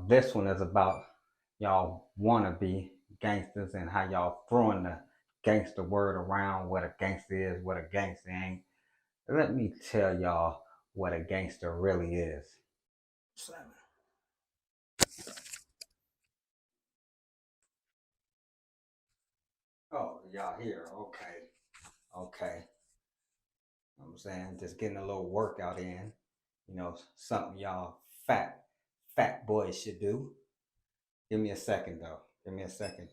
This one is about y'all wannabe gangsters and how y'all throwing the gangster word around, what a gangster is, what a gangster ain't. Let me tell y'all what a gangster really is. Seven. Oh, y'all here. Okay. Okay. You know what I'm saying? Just getting a little workout in. Something y'all fat boys should do. Give me a second though. Give me a second.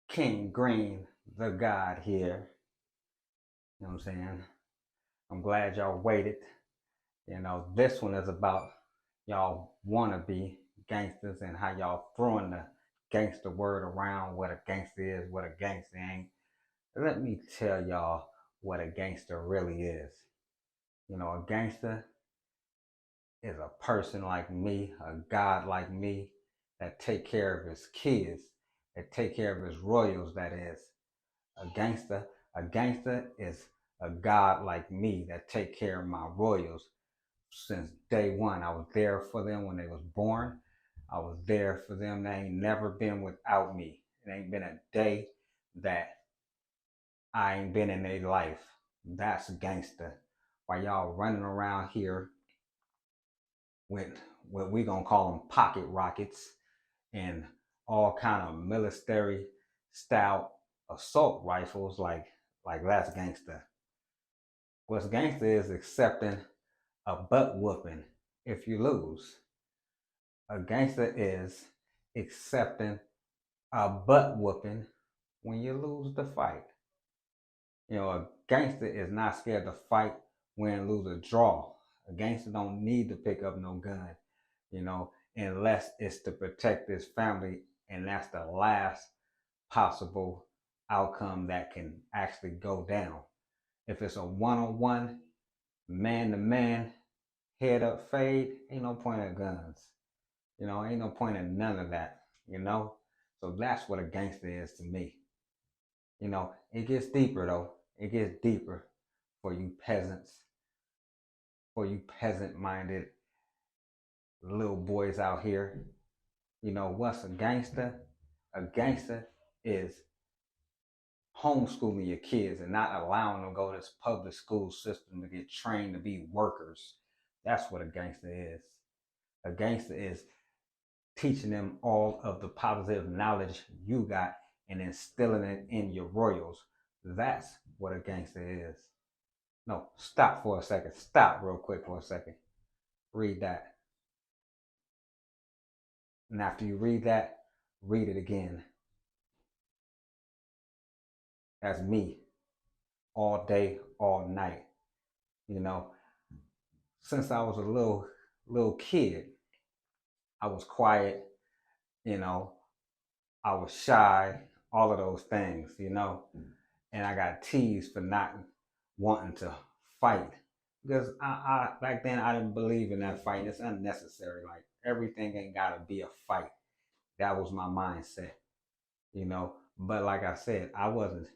King Green, the God here. You know what I'm saying? I'm glad y'all waited. This one is about y'all wannabe gangsters and how y'all throwing the gangster word around, what a gangster is, what a gangster ain't. Let me tell y'all what a gangster really is. A gangster is a person like me, a god like me, that take care of his kids, that take care of his royals, that is. A gangster is a god like me that take care of my royals. Since day one, I was there for them when they was born. I was there for them. They ain't never been without me. It ain't been a day that I ain't been in their life. That's gangster. While y'all running around here with what we gonna call them pocket rockets and all kind of military style assault rifles, like that's gangster. What's gangster is accepting a butt whooping if you lose. A gangster is accepting a butt whooping when you lose the fight. A gangster is not scared to fight, win, lose, or draw. A gangster don't need to pick up no gun, unless it's to protect his family, and that's the last possible outcome that can actually go down. If it's a one-on-one, man-to-man, head-up fade, ain't no point at guns. Ain't no point in none of that. So that's what a gangster is to me. It gets deeper though. It gets deeper for you peasants, for you peasant minded little boys out here. What's a gangster? A gangster is homeschooling your kids and not allowing them to go to this public school system to get trained to be workers. That's what a gangster is. A gangster is teaching them all of the positive knowledge you got and instilling it in your royals. That's what a gangster is. No, stop for a second. Stop real quick for a second. Read that. And after you read that, read it again. That's me all day, all night. You know, since I was a little kid, I was quiet, you know, I was shy, all of those things. And I got teased for not wanting to fight because I back then I didn't believe in that fight. It's unnecessary. Like everything ain't gotta be a fight. That was my mindset. But like I said, I wasn't.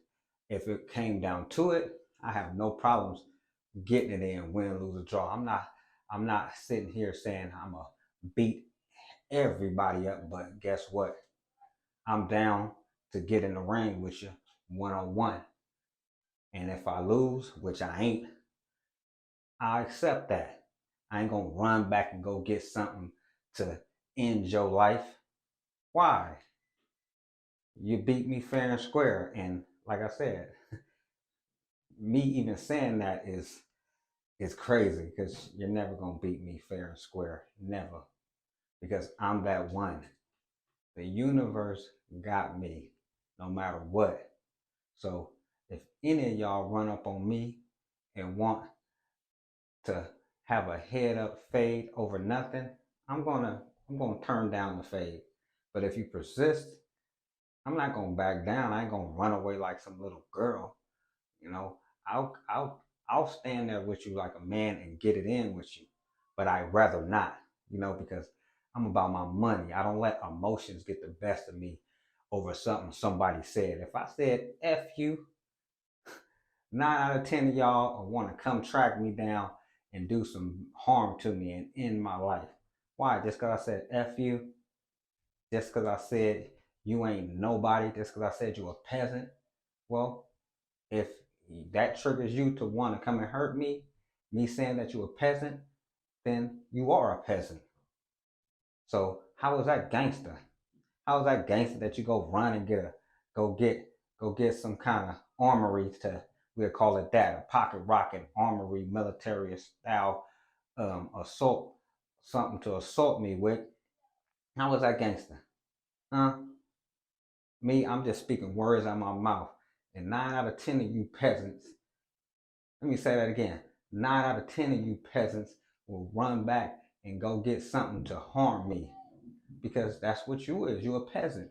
If it came down to it, I have no problems getting it in, win, lose, or draw. I'm not sitting here saying I'm gonna beat everybody up, but guess what? I'm down to get in the ring with you one on one. And if I lose, which I ain't, I accept that. I ain't gonna run back and go get something to end your life. Why? You beat me fair and square. And like I said, me even saying that is crazy because you're never gonna beat me fair and square. Never. Because I'm that one. The universe got me no matter what. So if any of y'all run up on me and want to have a head up fade over nothing, I'm gonna turn down the fade. But if you persist, I'm not gonna back down. I ain't gonna run away like some little girl. You know, I'll stand there with you like a man and get it in with you. But I'd rather not, because I'm about my money. I don't let emotions get the best of me over something somebody said. If I said F you, 9 out of 10 of y'all want to come track me down and do some harm to me and end my life. Why? Just because I said F you? Just because I said you ain't nobody? Just because I said you a peasant? Well, if that triggers you to want to come and hurt me saying that you a peasant, then you are a peasant. So how is that gangster? How is that gangster that you go run and go get go get some kind of armory to, we'll call it that, a pocket rocket armory military style assault, something to assault me with? How is that gangster? Huh? Me, I'm just speaking words out my mouth. And 9 out of 10 of you peasants, let me say that again. 9 out of 10 of you peasants will run back and go get something to harm me, because that's what you is. You're a peasant.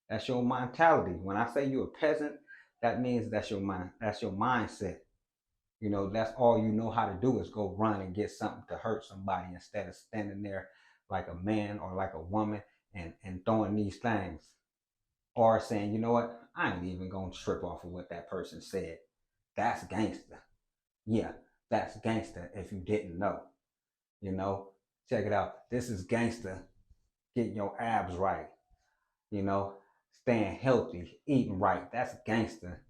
That's your mentality. When I say you're a peasant, that means that's your mind. That's your mindset. You know, that's all you know how to do is go run and get something to hurt somebody instead of standing there like a man or like a woman and throwing these things. Or saying, you know what, I ain't even gonna trip off of what that person said. That's gangster. Yeah, that's gangster if you didn't know. You know, check it out. This is gangster getting your abs right. You know, staying healthy, eating right. That's gangster.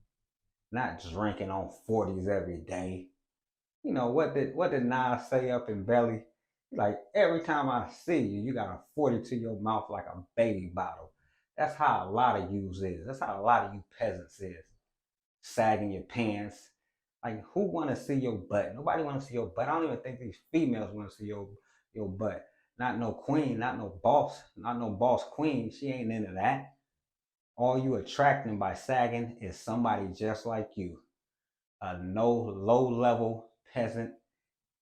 Not drinking on 40s every day. You know, what did Nas say up in Belly? Like, every time I see you, you got a 40 to your mouth like a baby bottle. That's how a lot of yous is. That's how a lot of you peasants is. Sagging your pants. Like, who want to see your butt? Nobody want to see your butt. I don't even think these females want to see your butt. Not no queen, not no boss, not no boss queen. She ain't into that. All you attracting by sagging is somebody just like you, a no low level peasant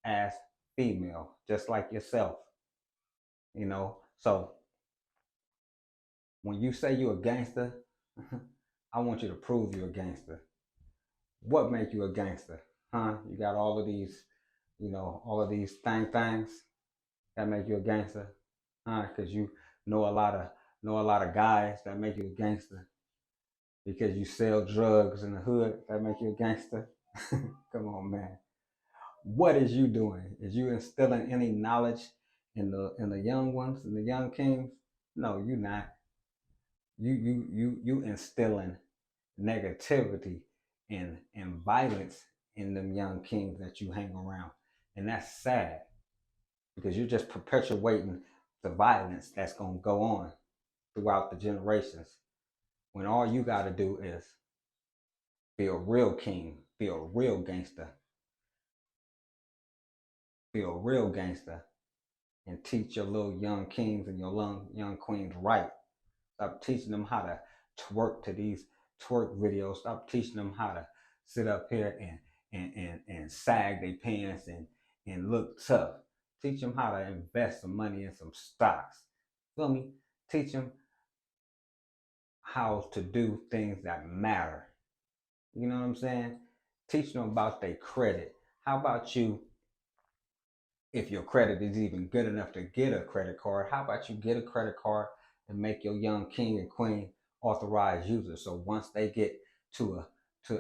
ass female, just like yourself. You know, so when you say you're a gangster, I want you to prove you're a gangster. What make you a gangster? Huh? You got all of these, all of these things that make you a gangster, huh? Because you know a lot of guys that make you a gangster. Because you sell drugs in the hood that make you a gangster. Come on, man. What is you doing? Is you instilling any knowledge in the young ones, in the young kings? No, you not. You instilling negativity and violence in them young kings that you hang around. And that's sad, because you're just perpetuating the violence that's going to go on throughout the generations, when all you got to do is be a real king, be a real gangster, be a real gangster, and teach your little young kings and your young queens right. Stop teaching them how to twerk to these twerk videos. Stop teaching them how to sit up here and sag their pants and look tough. Teach them how to invest some money in some stocks. Feel me? Teach them how to do things that matter. You know what I'm saying? Teach them about their credit. How about you, if your credit is even good enough to get a credit card, how about you get a credit card and make your young king and queen authorized users? So once they get to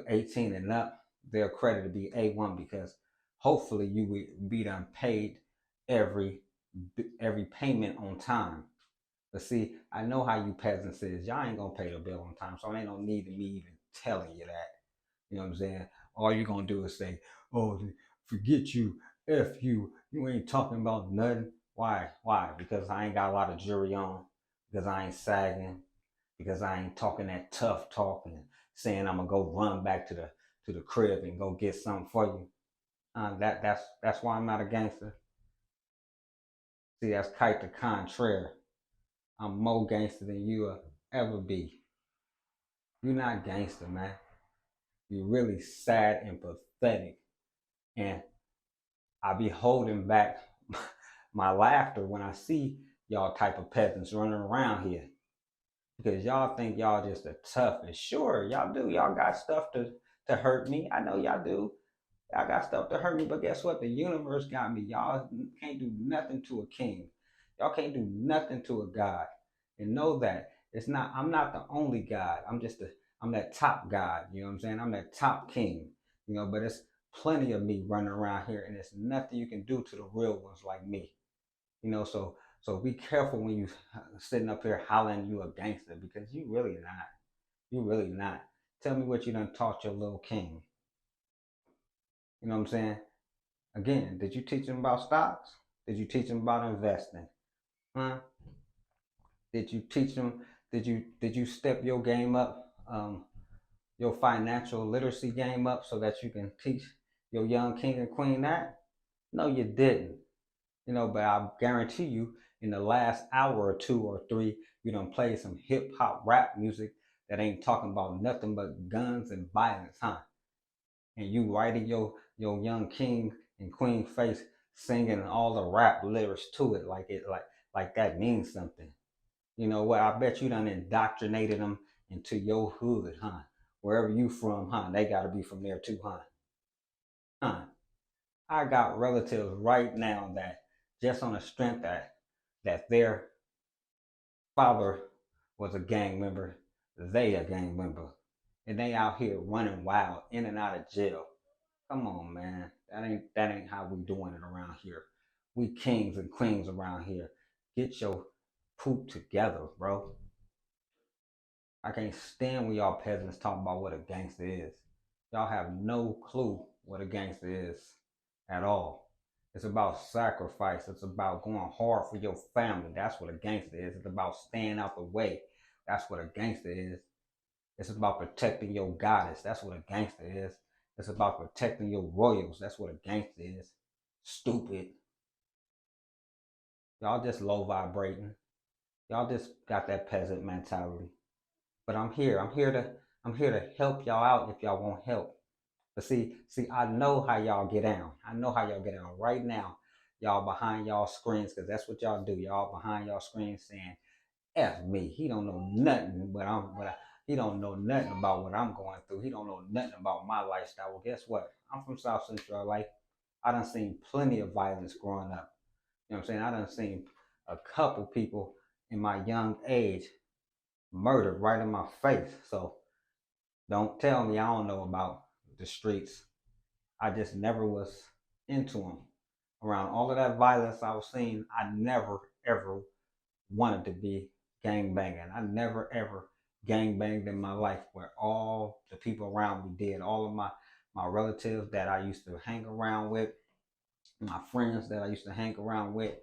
18 and up, their credit to be A1, because hopefully you will be done paid every payment on time. But see, I know how you peasants is. Y'all ain't gonna pay the bill on time, so ain't no need of me even telling you that. You know what I'm saying? All you're gonna do is say, "Oh, forget you, F you. You ain't talking about nothing." Why? Why? Because I ain't got a lot of jury on. Because I ain't sagging. Because I ain't talking that tough talk and saying I'm gonna go run back to the crib and go get something for you. That's why I'm not a gangster. See, that's quite the contrary. I'm more gangster than you will ever be. You're not gangster, man. You're really sad and pathetic. And I be holding back my laughter when I see y'all type of peasants running around here. Because y'all think y'all just the toughest. Sure, y'all do. Y'all got stuff to hurt me. I know y'all do. Y'all got stuff to hurt me, but guess what? The universe got me. Y'all can't do nothing to a king. Y'all can't do nothing to a god. And know that I'm not the only god. I'm that top god. You know what I'm saying? I'm that top king. But it's plenty of me running around here, and there's nothing you can do to the real ones like me. So be careful when you sitting up here hollering you a gangster, because you really not. You really not. Tell me what you done taught your little king. You know what I'm saying? Again, did you teach him about stocks? Did you teach him about investing? Huh? Did you teach him? Did you step your game up, your financial literacy game up, so that you can teach your young king and queen that? No, you didn't. But I guarantee you, in the last hour or two or three, you done played some hip hop rap music that ain't talking about nothing but guns and violence, huh? And you right in your young king and queen face, singing all the rap lyrics to it, like that means something. You know what? I bet you done indoctrinated them into your hood, huh? Wherever you from, huh? They gotta be from there too, huh? Huh? I got relatives right now that, just on the strength that their father was a gang member, they a gang member, and they out here running wild in and out of jail. Come on, man. That ain't how we doing it around here. We kings and queens around here. Get your poop together, bro. I can't stand when y'all peasants talk about what a gangster is. Y'all have no clue what a gangster is at all. It's about sacrifice. It's about going hard for your family. That's what a gangster is. It's about staying out the way. That's what a gangster is. It's about protecting your goddess. That's what a gangster is. It's about protecting your royals. That's what a gangster is. Stupid. Y'all just low vibrating. Y'all just got that peasant mentality. But I'm here. I'm here to help y'all out if y'all want help. But see, I know how y'all get down. I know how y'all get down right now. Y'all behind y'all screens, because that's what y'all do. Y'all behind y'all screens saying, "F me." He don't know nothing, he don't know nothing about what I'm going through. He don't know nothing about my lifestyle. Well, guess what? I'm from South Central LA. I done seen plenty of violence growing up. You know what I'm saying? I done seen a couple people in my young age murdered right in my face. So don't tell me I don't know about the streets. I just never was into them. Around all of that violence I was seeing, I never ever wanted to be gang banging. I never ever gang banged in my life, where all the people around me did. All of my relatives that I used to hang around with, my friends that I used to hang around with,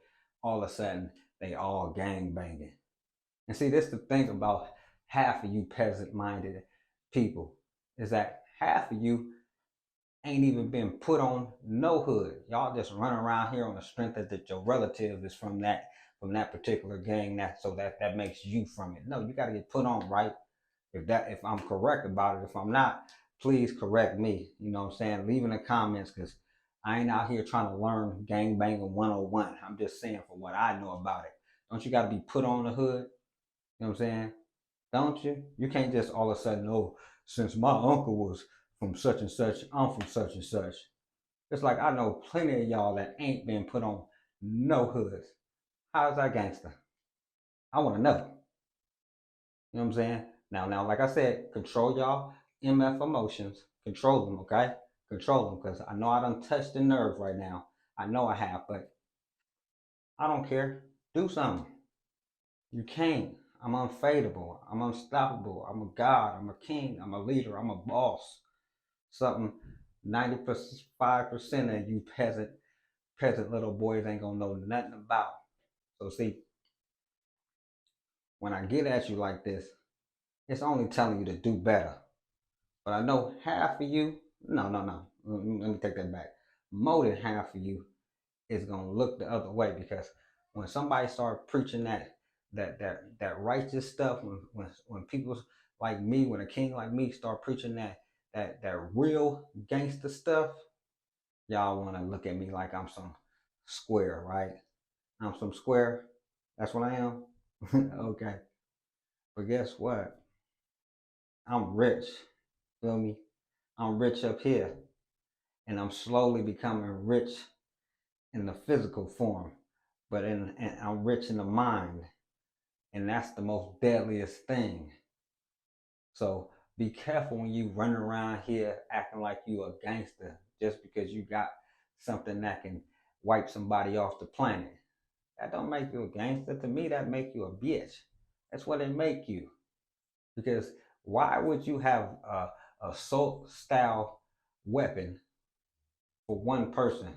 all of a sudden they all gang banging. And see, this is the thing about half of you peasant minded people, is that half of you ain't even been put on no hood. Y'all just run around here on the strength that your relative is from that particular gang, that makes you from it. No, you got to get put on, right? If I'm correct about it. If I'm not, please correct me. You know what I'm saying? Leave in the comments, because I ain't out here trying to learn gang banging 101. I'm just saying for what I know about it. Don't you got to be put on the hood? You know what I'm saying? Don't you? You can't just all of a sudden, oh, since my uncle was from such and such, I'm from such and such. It's like I know plenty of y'all that ain't been put on no hoods. How's that gangster? I want to know. You know what I'm saying? Now, like I said, control y'all MF emotions. Control them, okay? Control them, because I know I done touched the nerve right now. I know I have, but I don't care. Do something. You can't. I'm unfadable. I'm unstoppable. I'm a god. I'm a king. I'm a leader. I'm a boss. Something 95% of you peasant little boys ain't gonna know nothing about. So see, when I get at you like this, it's only telling you to do better. But I know half of you, no. Let me take that back. More than half of you is gonna look the other way, because when somebody start preaching that righteous stuff, when people like me, when a king like me start preaching that real gangster stuff, y'all want to look at me like I'm some square, right? I'm some square. That's what I am. Okay. But guess what? I'm rich. Feel me? I'm rich up here. And I'm slowly becoming rich in the physical form. But and I'm rich in the mind. And that's the most deadliest thing. So be careful when you run around here acting like you a gangster just because you got something that can wipe somebody off the planet. That don't make you a gangster. To me, that make you a bitch. That's what it make you. Because why would you have a assault style weapon for one person?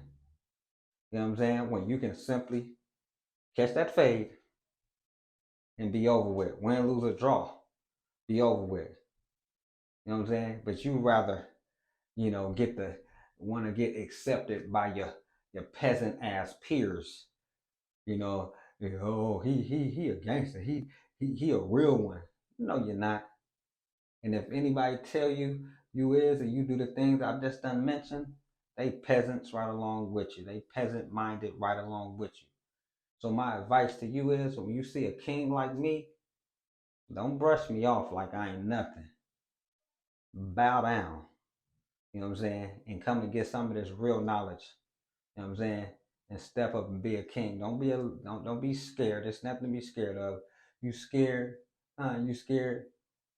You know what I'm saying? When you can simply catch that fade and be over with. Win, lose, or draw, be over with. You know what I'm saying? But you rather, get the want to get accepted by your peasant ass peers. You know, oh, he a gangster. He a real one. No, you're not. And if anybody tell you you is and you do the things I just done mentioned, they peasants right along with you. They peasant minded right along with you. So my advice to you is when you see a king like me, don't brush me off like I ain't nothing. Bow down, you know what I'm saying, and come and get some of this real knowledge, you know what I'm saying, and step up and be a king. Don't be scared. There's nothing to be scared of. You scared? You scared?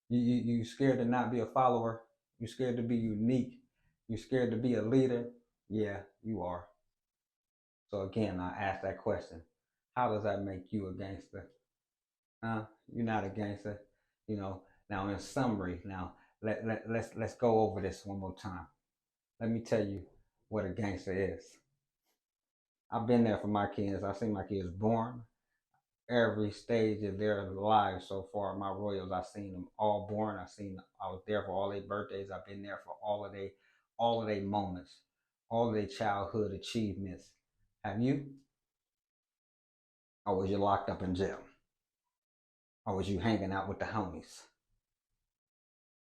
You scared to not be a follower? You scared to be unique? You scared to be a leader? Yeah, you are. So again, I ask that question: how does that make you a gangster? You're not a gangster. You know. Now, in summary, let's go over this one more time. Let me tell you what a gangster is. I've been there for my kids. I've seen my kids born, every stage of their lives so far. My Royals, I've seen them all born. I was there for all their birthdays. I've been there for all of their moments, all of their childhood achievements. Have you? Or was you locked up in jail? Or was you hanging out with the homies?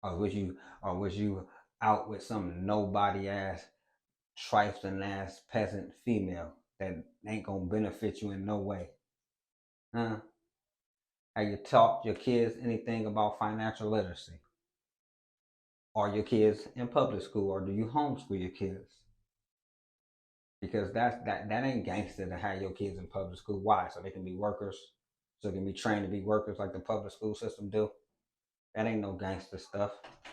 Or was you out with some nobody ass, trifling ass peasant female that ain't gonna benefit you in no way? Huh? Have you taught your kids anything about financial literacy? Are your kids in public school, or do you homeschool your kids? Because that ain't gangster to have your kids in public school. Why? So they can be workers, so they can be trained to be workers like the public school system do. That ain't no gangster stuff.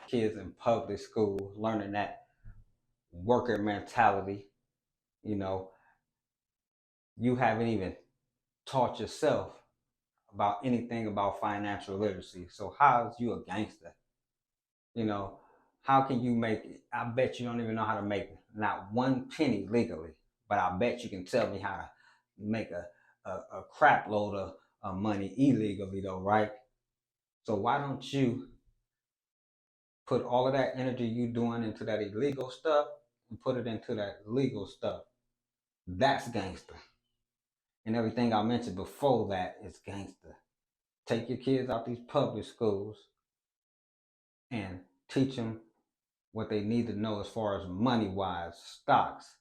Kids in public school learning that worker mentality. You know, you haven't even taught yourself about anything about financial literacy. So how's you a gangster? You know, how can you make it? I bet you don't even know how to make not one penny legally, but I bet you can tell me how to make a crap load of money illegally, though, right? So why don't you put all of that energy you doing into that illegal stuff and put it into that legal stuff? That's gangster. And everything I mentioned before that is gangster. Take your kids out these public schools and teach them what they need to know as far as money wise, stocks,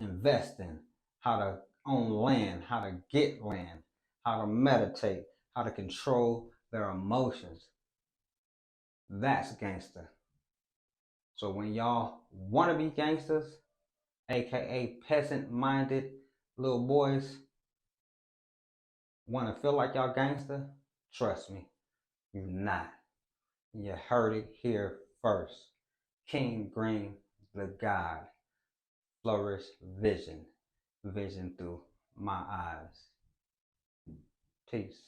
investing, how to own land, how to get land, how to meditate, how to control their emotions. That's gangster. So when y'all want to be gangsters, aka peasant minded little boys, want to feel like y'all gangster, trust me, you're not. You heard it here first. King Green, the God, flourish vision, vision through my eyes. Peace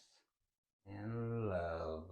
and love.